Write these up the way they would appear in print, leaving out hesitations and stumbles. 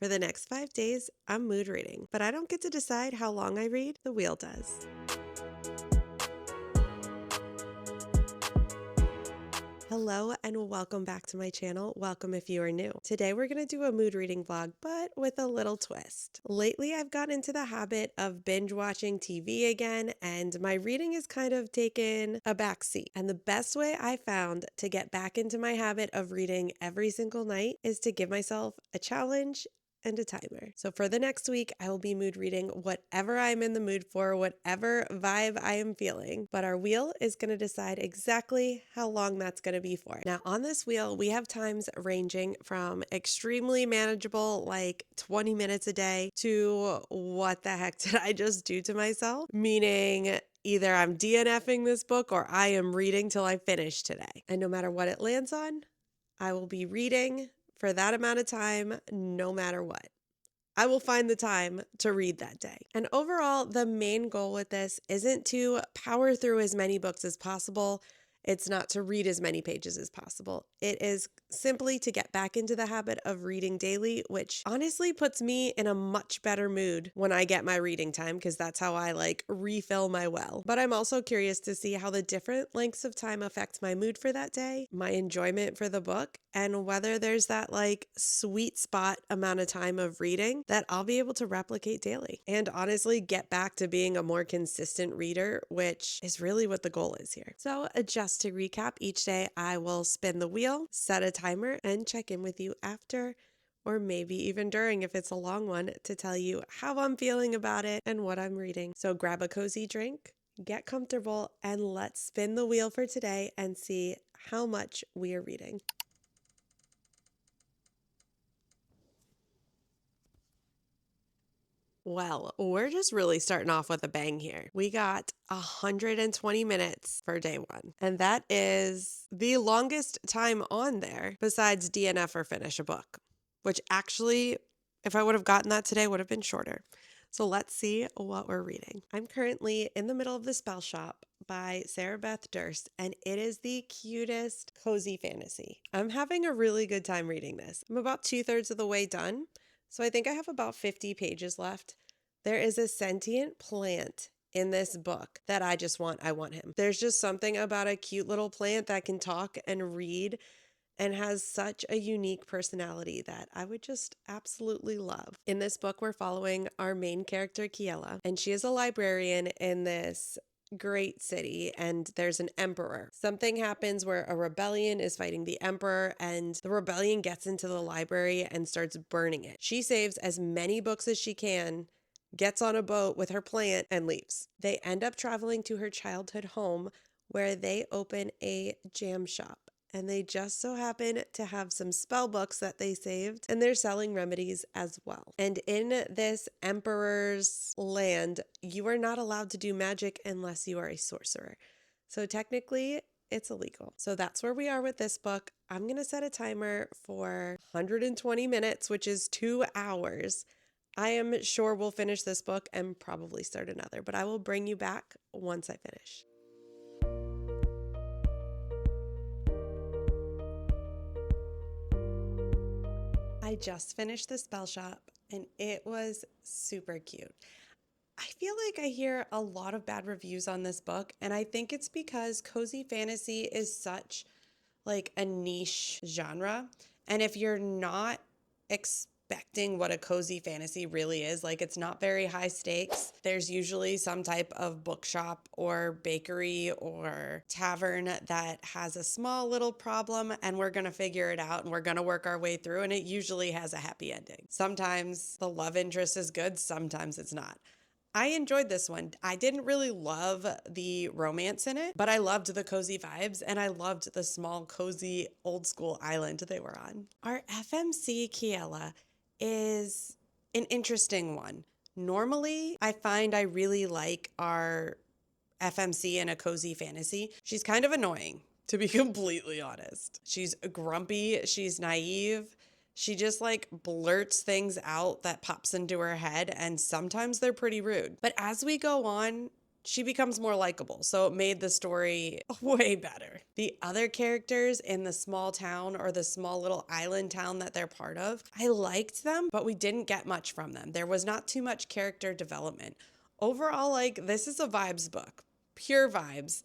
For the next 5 days, I'm mood reading, but I don't get to decide how long I read, the wheel does. Hello and welcome back to my channel. Welcome if you are new. Today we're going to do a mood reading vlog, but with a little twist. Lately I've gotten into the habit of binge watching TV again, and my reading has kind of taken a backseat. And the best way I found to get back into my habit of reading every single night is to give myself a challenge and a timer. So for the next week, I will be mood reading whatever I'm in the mood for, whatever vibe I am feeling. But our wheel is going to decide exactly how long that's going to be for. Now, on this wheel, we have times ranging from extremely manageable, like 20 minutes a day, to what the heck did I just do to myself? Meaning, either I'm DNFing this book or I am reading till I finish today. And no matter what it lands on, I will be reading for that amount of time, no matter what. I will find the time to read that day. And overall, the main goal with this isn't to power through as many books as possible. It's not to read as many pages as possible. It is simply to get back into the habit of reading daily, which honestly puts me in a much better mood when I get my reading time, because that's how I refill my well. But I'm also curious to see how the different lengths of time affect my mood for that day, my enjoyment for the book, and whether there's that sweet spot amount of time of reading that I'll be able to replicate daily. And honestly, get back to being a more consistent reader, which is really what the goal is here. So just to recap, each day I will spin the wheel, set a timer, and check in with you after, or maybe even during if it's a long one, to tell you how I'm feeling about it and what I'm reading. So grab a cozy drink, get comfortable, and let's spin the wheel for today and see how much we are reading. Well, we're just really starting off with a bang here. We got 120 minutes for day one, and that is the longest time on there besides DNF or finish a book, which actually, if I would have gotten that today, would have been shorter. So let's see what we're reading. I'm currently in the middle of the SpellShop by Sara Beth Durst, and it is the cutest cozy fantasy. I'm having a really good time reading this. I'm about 2/3 of the way done. So I think I have about 50 pages left. There is a sentient plant in this book that I want him. There's just something about a cute little plant that can talk and read and has such a unique personality that I would just absolutely love. In this book, we're following our main character, Kiela, and she is a librarian in this great city, and there's an emperor. Something happens where a rebellion is fighting the emperor, and the rebellion gets into the library and starts burning it. She saves as many books as she can, gets on a boat with her plant, and leaves. They end up traveling to her childhood home where they open a jam shop. And they just so happen to have some spell books that they saved, and they're selling remedies as well. And in this emperor's land, you are not allowed to do magic unless you are a sorcerer. So technically, it's illegal. So that's where we are with this book. I'm going to set a timer for 120 minutes, which is 2 hours. I am sure we'll finish this book and probably start another, but I will bring you back once I finish. I just finished the SpellShop and it was super cute. I feel like I hear a lot of bad reviews on this book, and I think it's because cozy fantasy is such a niche genre. And if you're not expecting what a cozy fantasy really is, it's not very high stakes. There's usually some type of bookshop or bakery or tavern that has a small little problem, and we're going to figure it out and we're going to work our way through, and it usually has a happy ending. Sometimes the love interest is good, sometimes it's not. I enjoyed this one. I didn't really love the romance in it, but I loved the cozy vibes, and I loved the small, cozy, old school island they were on. Our FMC Kiela is an interesting one. Normally, I find I really like our FMC in a cozy fantasy. She's kind of annoying, to be completely honest. She's grumpy, she's naive. She just blurts things out that pops into her head, and sometimes they're pretty rude. But as we go on, she becomes more likable. So it made the story way better. The other characters in the small town or the small little island town that they're part of, I liked them, but we didn't get much from them. There was not too much character development. Overall, like, this is a vibes book, pure vibes.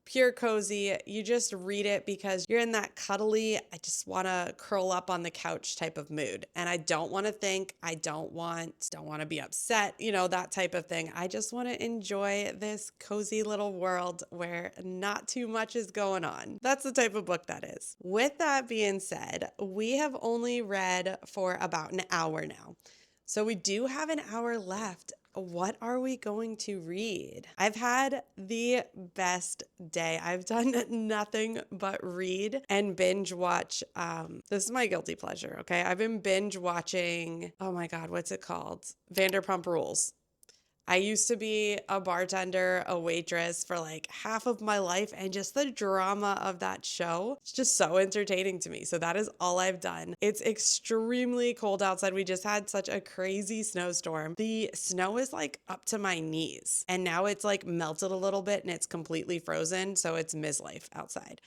Pure cozy. You just read it because you're in that cuddly, I just want to curl up on the couch type of mood. And I don't want to think, I don't want to be upset, you know, that type of thing. I just want to enjoy this cozy little world where not too much is going on. That's the type of book that is. With that being said, we have only read for about an hour now. So we do have an hour left. What are we going to read? I've had the best day. I've done nothing but read and binge watch. This is my guilty pleasure, okay? I've been binge watching, oh my God, what's it called? Vanderpump Rules. I used to be a bartender, a waitress for like half of my life, and just the drama of that show, it's just so entertaining to me. So that is all I've done. It's extremely cold outside. We just had such a crazy snowstorm. The snow is like up to my knees, and now it's like melted a little bit and it's completely frozen. So it's Midlife outside.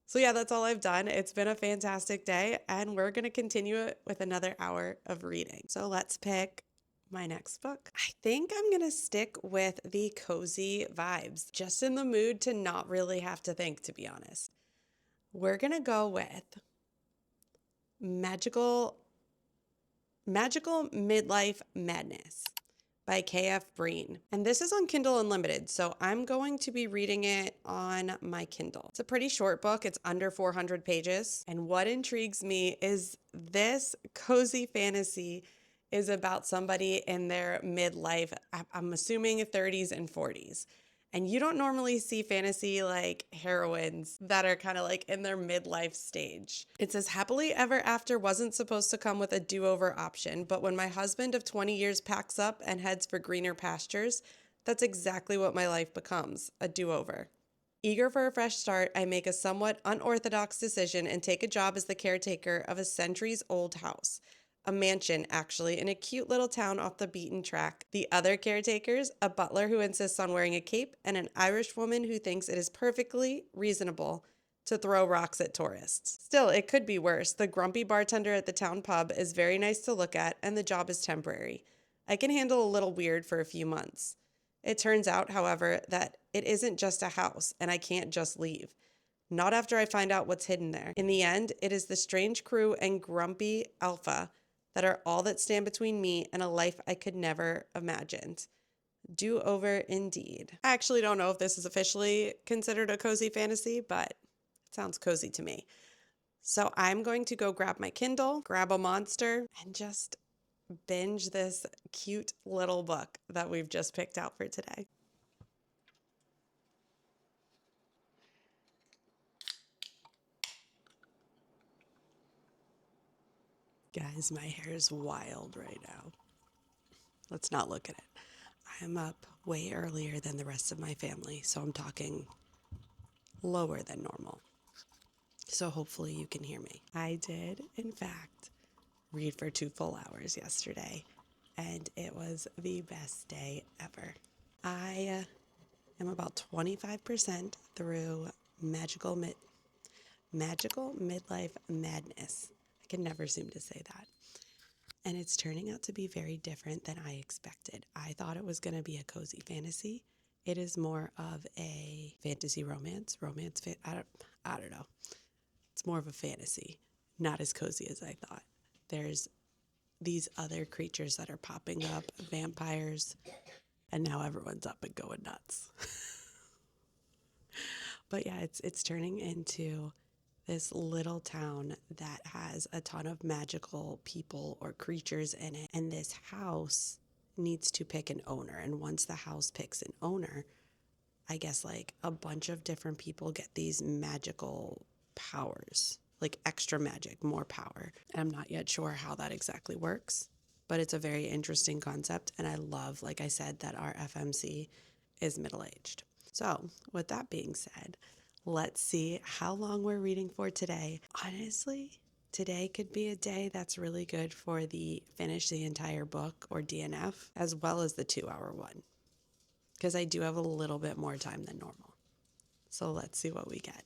So yeah, that's all I've done. It's been a fantastic day, and we're going to continue it with another hour of reading. So let's pick my next book. I think I'm going to stick with the cozy vibes, just in the mood to not really have to think, to be honest. We're going to go with Magical Midlife Madness by K.F. Breene. And this is on Kindle Unlimited, so I'm going to be reading it on my Kindle. It's a pretty short book. It's under 400 pages. And what intrigues me is this cozy fantasy is about somebody in their midlife, I'm assuming 30s and 40s. And you don't normally see fantasy like heroines that are kind of like in their midlife stage. It says, happily ever after wasn't supposed to come with a do-over option, but when my husband of 20 years packs up and heads for greener pastures, that's exactly what my life becomes, a do-over. Eager for a fresh start, I make a somewhat unorthodox decision and take a job as the caretaker of a centuries-old house. A mansion, actually, in a cute little town off the beaten track. The other caretakers, a butler who insists on wearing a cape, and an Irish woman who thinks it is perfectly reasonable to throw rocks at tourists. Still, it could be worse. The grumpy bartender at the town pub is very nice to look at, and the job is temporary. I can handle a little weird for a few months. It turns out, however, that it isn't just a house, and I can't just leave. Not after I find out what's hidden there. In the end, it is the strange crew and grumpy alpha that are all that stand between me and a life I could never imagined. Do-over indeed. I actually don't know if this is officially considered a cozy fantasy, but it sounds cozy to me. So I'm going to go grab my Kindle, grab a monster, and just binge this cute little book that we've just picked out for today. Guys, my hair is wild right now. Let's not look at it. I'm up way earlier than the rest of my family, so I'm talking lower than normal. So hopefully you can hear me. I did, in fact, read for 2 full hours yesterday, and it was the best day ever. I am about 25% through Magical Midlife Madness. I can never seem to say that. And it's turning out to be very different than I expected. I thought it was going to be a cozy fantasy. It is more of a fantasy romance. I don't know. It's more of a fantasy, not as cozy as I thought. There's these other creatures that are popping up, vampires, and now everyone's up and going nuts. But yeah, it's turning into this little town that has a ton of magical people or creatures in it. And this house needs to pick an owner. And once the house picks an owner, I guess like a bunch of different people get these magical powers, like extra magic, more power. And I'm not yet sure how that exactly works, but it's a very interesting concept. And I love, like I said, that our FMC is middle-aged. So with that being said, let's see how long we're reading for today. Honestly, today could be a day that's really good for the finish the entire book or DNF, as well as the 2-hour one. because I do have a little bit more time than normal. So let's see what we get.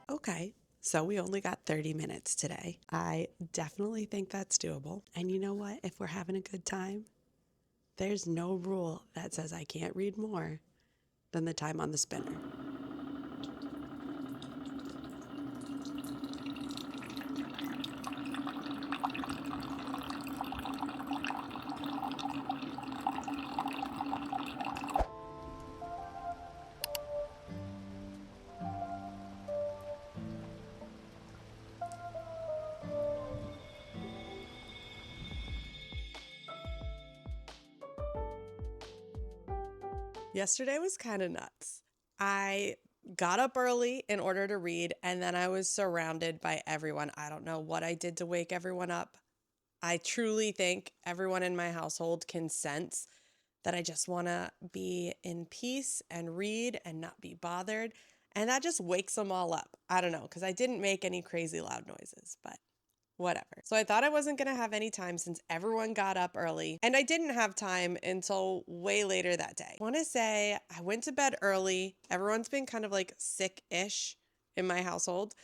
Okay, so we only got 30 minutes today. I definitely think that's doable. And you know what? If we're having a good time, there's no rule that says I can't read more than the time on the spinner. Yesterday was kind of nuts. I got up early in order to read, and then I was surrounded by everyone. I don't know what I did to wake everyone up. I truly think everyone in my household can sense that I just want to be in peace and read and not be bothered. And that just wakes them all up. I don't know, because I didn't make any crazy loud noises, but whatever. So I thought I wasn't going to have any time since everyone got up early, and I didn't have time until way later that day. I want to say I went to bed early. Everyone's been kind of like sick-ish in my household.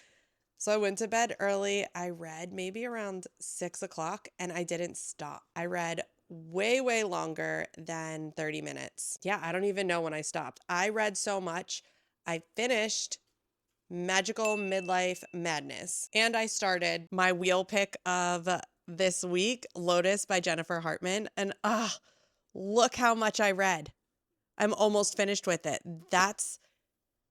So I went to bed early. I read maybe around 6 o'clock, and I didn't stop. I read way, way longer than 30 minutes. Yeah, I don't even know when I stopped. I read so much. I finished Magical Midlife Madness. And I started my wheel pick of this week, Lotus by Jennifer Hartman. And look how much I read. I'm almost finished with it. That's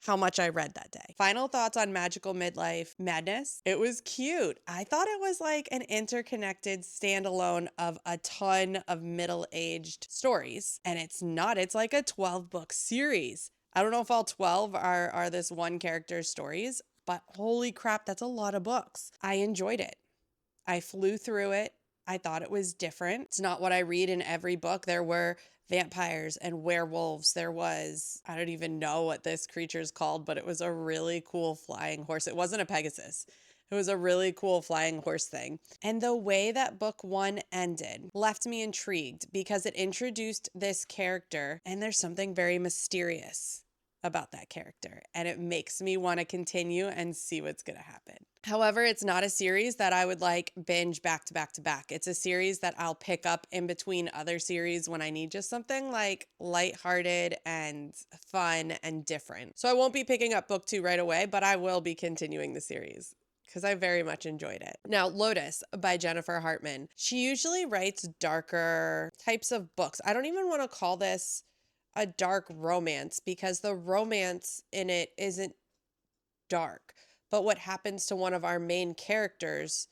how much I read that day. Final thoughts on Magical Midlife Madness. It was cute. I thought it was like an interconnected standalone of a ton of middle-aged stories. And it's not. It's like a 12-book series. I don't know if all 12 are this one character's stories, but holy crap, that's a lot of books. I enjoyed it. I flew through it. I thought it was different. It's not what I read in every book. There were vampires and werewolves. There was, I don't even know what this creature's called, but it was a really cool flying horse. It wasn't a Pegasus. It was a really cool flying horse thing. And the way that book one ended left me intrigued because it introduced this character, and there's something very mysterious about that character, and it makes me want to continue and see what's going to happen. However, it's not a series that I would like binge back to back to back. It's a series that I'll pick up in between other series when I need just something like lighthearted and fun and different. So I won't be picking up book 2 right away, but I will be continuing the series because I very much enjoyed it. Now, Lotus by Jennifer Hartman. She usually writes darker types of books. I don't even want to call this a dark romance because the romance in it isn't dark. But what happens to one of our main characters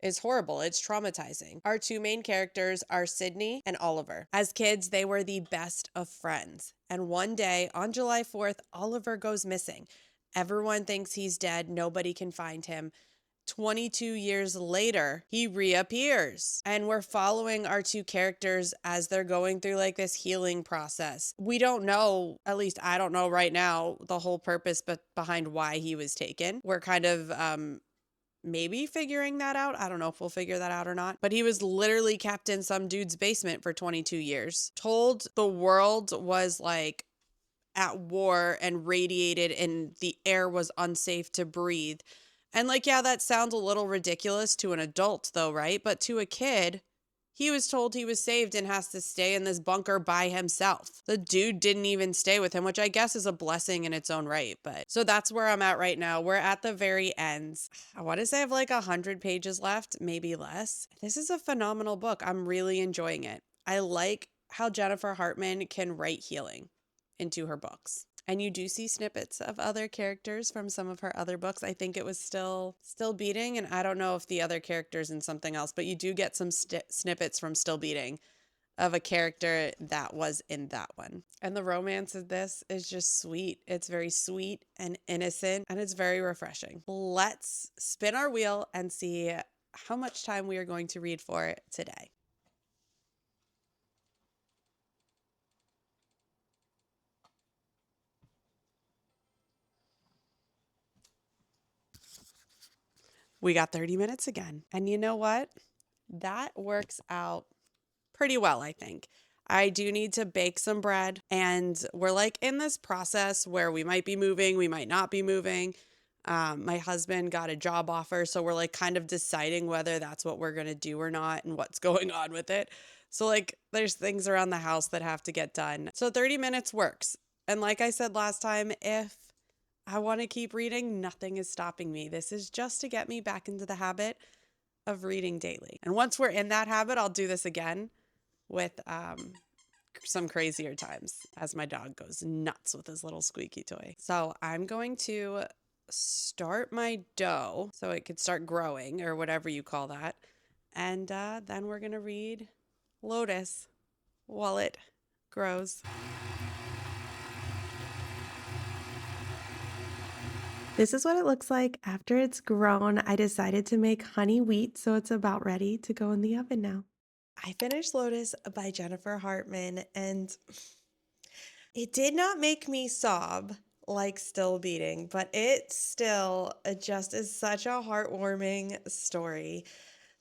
is horrible. It's traumatizing. Our two main characters are Sydney and Oliver. As kids, they were the best of friends. And one day on July 4th, Oliver goes missing. Everyone thinks he's dead. Nobody can find him. 22 years later, he reappears. And we're following our two characters as they're going through like this healing process. We don't know, at least I don't know right now, the whole purpose behind why he was taken. We're kind of maybe figuring that out. I don't know if we'll figure that out or not. But he was literally kept in some dude's basement for 22 years. Told the world was like at war and radiated and the air was unsafe to breathe. And like, yeah, that sounds a little ridiculous to an adult though, right? But to a kid, he was told he was saved and has to stay in this bunker by himself. The dude didn't even stay with him, which I guess is a blessing in its own right. But so that's where I'm at right now. We're at the very end. I want to say I have like 100 pages left, maybe less. This is a phenomenal book. I'm really enjoying it. I like how Jennifer Hartman can write healing into her books. And you do see snippets of other characters from some of her other books. I think it was still Beating, and I don't know if the other character's in something else, but you do get some snippets from Still Beating of a character that was in that one. And the romance of this is just sweet. It's very sweet and innocent, and it's very refreshing. Let's spin our wheel and see how much time we are going to read for today. We got 30 minutes again. And you know what? that works out pretty well, I think. I do need to bake some bread, and we're like in this process where we might be moving, we might not be moving. My husband got a job offer, so we're like kind of deciding whether that's what we're going to do or not and what's going on with it. So, like, there's things around the house that have to get done. So, 30 minutes works. And like I said last time, if I want to keep reading, nothing is stopping me. This is just to get me back into the habit of reading daily. And once we're in that habit, I'll do this again with some crazier times as my dog goes nuts with his little squeaky toy. So I'm going to start my dough so it could start growing, or whatever you call that. And then we're going to read Lotus while it grows. This is what it looks like after it's grown. I decided to make honey wheat, so it's about ready to go in the oven now. I finished Lotus by Jennifer Hartman, and it did not make me sob like Still Beating, but it still just is such a heartwarming story.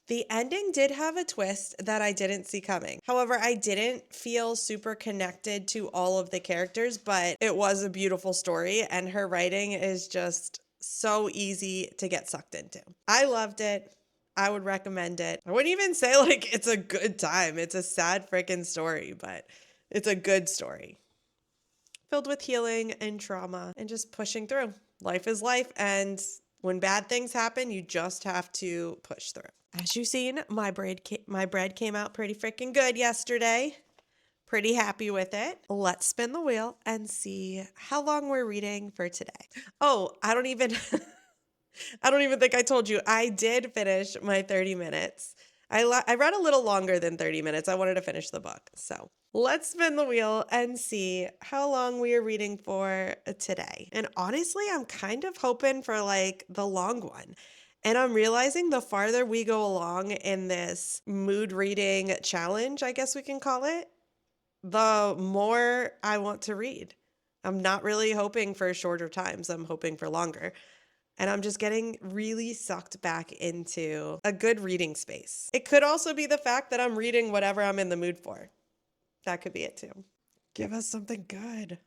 The ending did have a twist that I didn't see coming. However, I didn't feel super connected to all of the characters, but it was a beautiful story, and her writing is just so easy to get sucked into. I loved it. I would recommend it. I wouldn't even say like it's a good time. It's a sad freaking story, but it's a good story. Filled with healing and trauma and just pushing through. Life is life, and when bad things happen, you just have to push through. As you've seen, my bread came out pretty freaking good yesterday. Pretty happy with it. Let's spin the wheel and see how long we're reading for today. Oh, I don't even think I told you. I did finish my 30 minutes. I read a little longer than 30 minutes. I wanted to finish the book. So let's spin the wheel and see how long we are reading for today. And honestly, I'm kind of hoping for like the long one. And I'm realizing the farther we go along in this mood reading challenge, I guess we can call it, the more I want to read. I'm not really hoping for shorter times. I'm hoping for longer. And I'm just getting really sucked back into a good reading space. It could also be the fact that I'm reading whatever I'm in the mood for. That could be it too. Give us something good.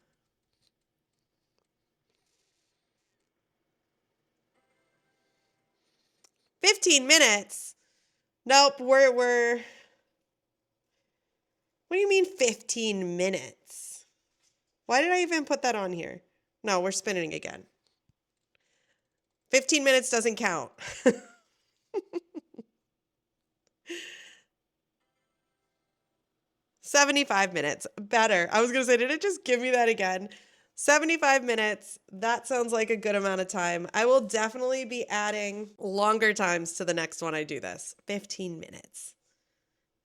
"15 minutes? Nope, we're what do you mean 15 minutes? Why did I even put that on here? No, we're spinning again. 15 minutes doesn't count. 75 minutes. Better. I was going to say, did it just give me that again? 75 minutes. That sounds like a good amount of time. I will definitely be adding longer times to the next one I do this. 15 minutes.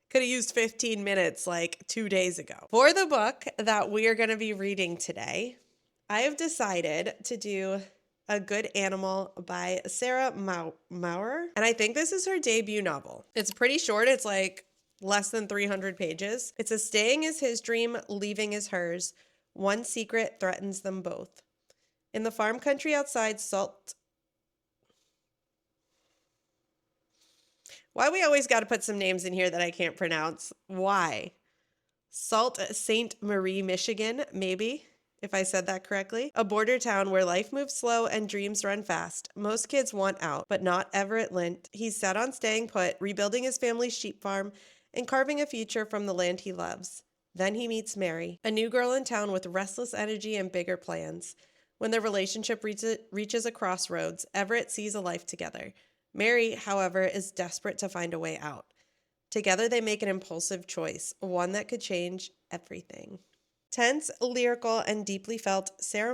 Could have used 15 minutes like 2 days ago. For the book that we are going to be reading today, I have decided to do A Good Animal by Sara Maurer. And I think this is her debut novel. It's pretty short. It's like less than 300 pages. It's a staying is his dream, leaving is hers. One secret threatens them both. In the farm country outside Salt. Why we always got to put some names in here that I can't pronounce? Why? Sault Ste. Marie, Michigan, maybe, if I said that correctly. A border town where life moves slow and dreams run fast. Most kids want out, but not Everett Lint. He's set on staying put, rebuilding his family's sheep farm, and carving a future from the land he loves. Then he meets Mary, a new girl in town with restless energy and bigger plans. When their relationship reaches a crossroads, Everett sees a life together. Mary, however, is desperate to find a way out. Together they make an impulsive choice, one that could change everything. Tense, lyrical, and deeply felt, Sara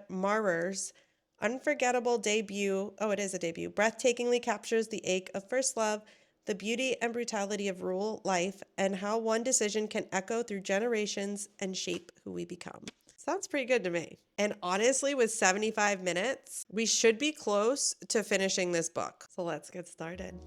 Maurer's unforgettable debut, oh, it is a debut, breathtakingly captures the ache of first love, the beauty and brutality of rural life, and how one decision can echo through generations and shape who we become. Sounds pretty good to me. And honestly, with 75 minutes, we should be close to finishing this book. So let's get started.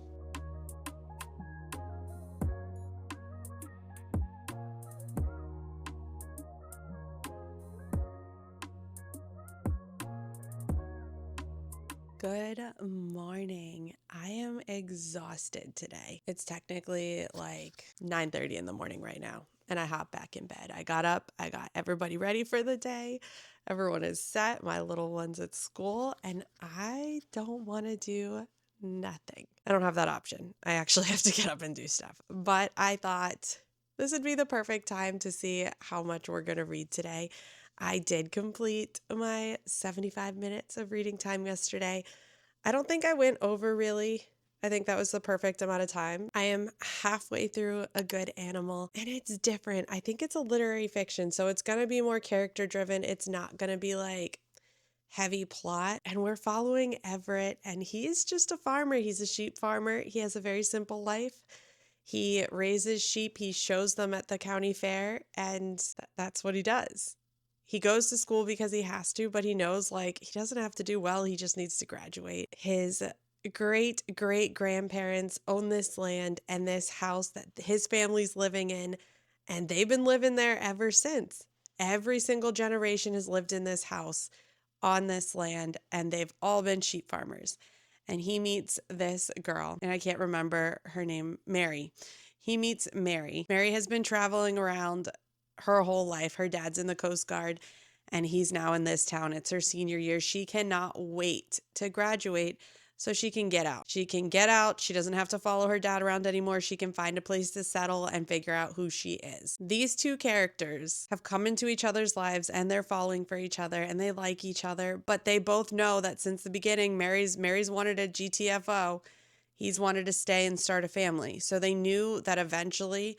Good morning. I am exhausted today. It's technically like 9:30 in the morning right now, and I hop back in bed. I got up, I got everybody ready for the day. Everyone is set, my little one's at school, and I don't want to do nothing. I don't have that option. I actually have to get up and do stuff. But I thought this would be the perfect time to see how much we're going to read today. I did complete my 75 minutes of reading time yesterday. I don't think I went over really. I think that was the perfect amount of time. I am halfway through A Good Animal, and it's different. I think it's a literary fiction, so it's going to be more character driven. It's not going to be like heavy plot. And we're following Everett, and he's just a farmer. He's a sheep farmer. He has a very simple life. He raises sheep, he shows them at the county fair, and that's what he does. He goes to school because he has to, but he knows like he doesn't have to do well. He just needs to graduate. His great great grandparents own this land and this house that his family's living in, and they've been living there ever since. Every single generation has lived in this house on this land, and they've all been sheep farmers. And he meets this girl, and I can't remember her name, Mary. He meets Mary. Mary has been traveling around her whole life. Her dad's in the Coast Guard, and he's now in this town. It's her senior year. She cannot wait to graduate so she can get out. She can get out. She doesn't have to follow her dad around anymore. She can find a place to settle and figure out who she is. These two characters have come into each other's lives, and they're falling for each other, and they like each other, but they both know that since the beginning, Mary's wanted a GTFO. He's wanted to stay and start a family. So they knew that eventually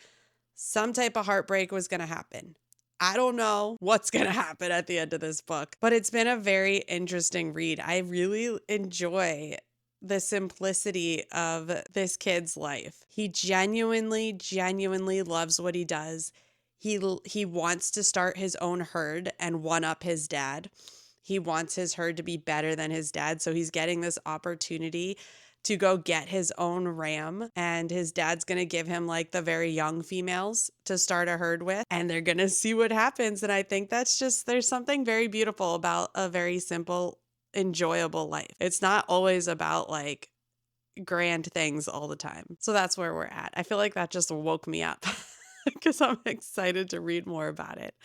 some type of heartbreak was going to happen. I don't know what's going to happen at the end of this book, but it's been a very interesting read. I really enjoy the simplicity of this kid's life. He genuinely loves what he does. He wants to start his own herd and one up his dad. He wants his herd to be better than his dad, so he's getting this opportunity to go get his own ram, and his dad's going to give him like the very young females to start a herd with, and they're going to see what happens. And I think that's just, there's something very beautiful about a very simple, enjoyable life. It's not always about like grand things all the time. So that's where we're at. I feel like that just woke me up because I'm excited to read more about it.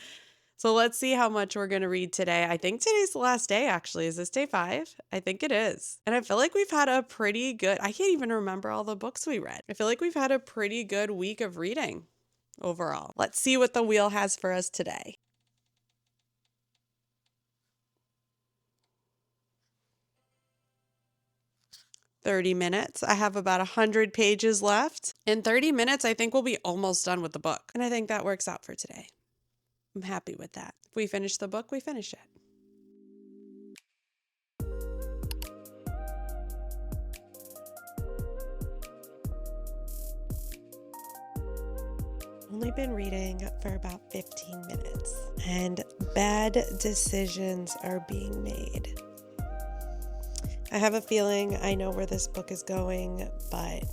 So let's see how much we're going to read today. I think today's the last day, actually. Is this day 5? I think it is. And I feel like we've had a pretty good, I can't even remember all the books we read. I feel like we've had a pretty good week of reading overall. Let's see what the wheel has for us today. "30 minutes. I have about 100 pages left. In 30 minutes, I think we'll be almost done with the book. And I think that works out for today. I'm happy with that. If we finish the book, we finish it. Only been reading for about 15 minutes, and bad decisions are being made. I have a feeling I know where this book is going, but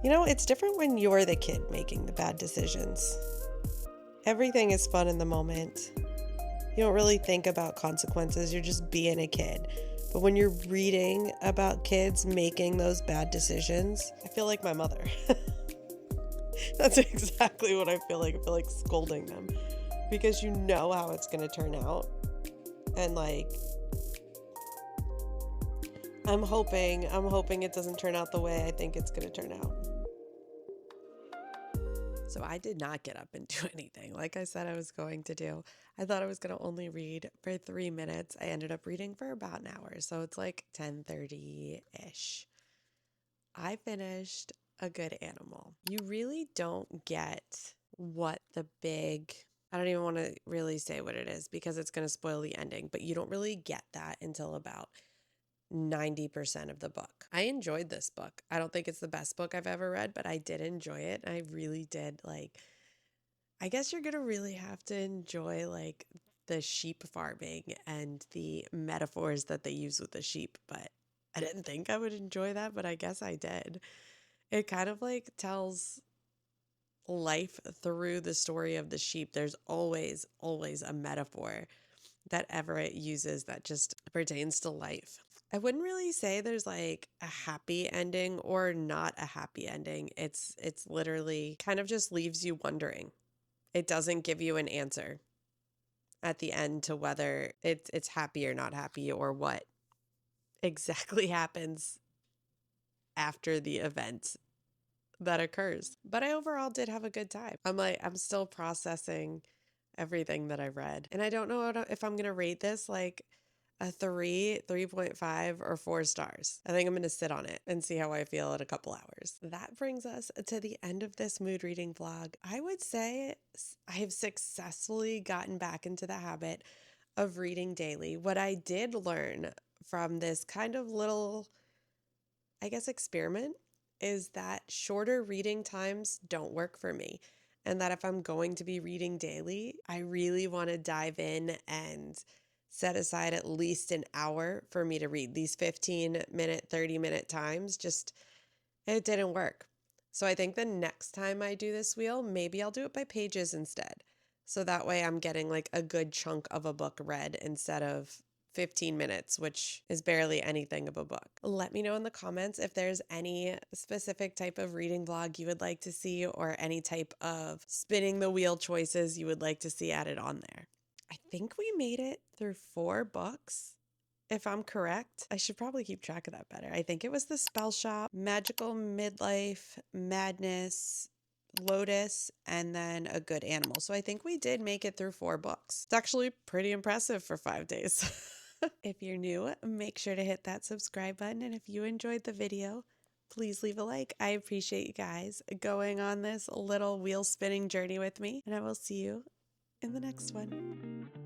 it's different when you're the kid making the bad decisions. Everything is fun in the moment. You don't really think about consequences. You're just being a kid. But when you're reading about kids making those bad decisions, I feel like my mother. That's exactly what I feel like. I feel like scolding them because you know how it's going to turn out. And like, I'm hoping it doesn't turn out the way I think it's going to turn out. So I did not get up and do anything like I said I was going to do. I thought I was going to only read for 3 minutes. I ended up reading for about an hour. So it's like 10:30-ish. I finished A Good Animal. You really don't get what the big, I don't even want to really say what it is because it's going to spoil the ending, but you don't really get that until about 90% of the book. I enjoyed this book. I don't think it's the best book I've ever read, but I did enjoy it. I really did. Like, I guess you're going to really have to enjoy like the sheep farming and the metaphors that they use with the sheep, but I didn't think I would enjoy that, but I guess I did. It kind of like tells life through the story of the sheep. There's always a metaphor that Everett uses that just pertains to life. I wouldn't really say there's like a happy ending or not a happy ending. It's literally kind of just leaves you wondering. It doesn't give you an answer at the end to whether it's happy or not happy or what exactly happens after the event that occurs. But I overall did have a good time. I'm still processing everything that I read. And I don't know if I'm going to rate this like a 3.5, or 4 stars. I think I'm going to sit on it and see how I feel in a couple hours. That brings us to the end of this mood reading vlog. I would say I have successfully gotten back into the habit of reading daily. What I did learn from this kind of little, I guess, experiment is that shorter reading times don't work for me. And that if I'm going to be reading daily, I really want to dive in and set aside at least an hour for me to read. These 15-minute, 30-minute times, just, it didn't work. So I think the next time I do this wheel, maybe I'll do it by pages instead. So that way I'm getting like a good chunk of a book read instead of 15 minutes, which is barely anything of a book. Let me know in the comments if there's any specific type of reading vlog you would like to see or any type of spinning the wheel choices you would like to see added on there. I think we made it through 4 books. If I'm correct, I should probably keep track of that better. I think it was the SpellShop, Magical, Midlife, Madness, Lotus, and then A Good Animal. So I think we did make it through 4 books. It's actually pretty impressive for 5 days. If you're new, make sure to hit that subscribe button. And if you enjoyed the video, please leave a like. I appreciate you guys going on this little wheel spinning journey with me. And I will see you in the next one.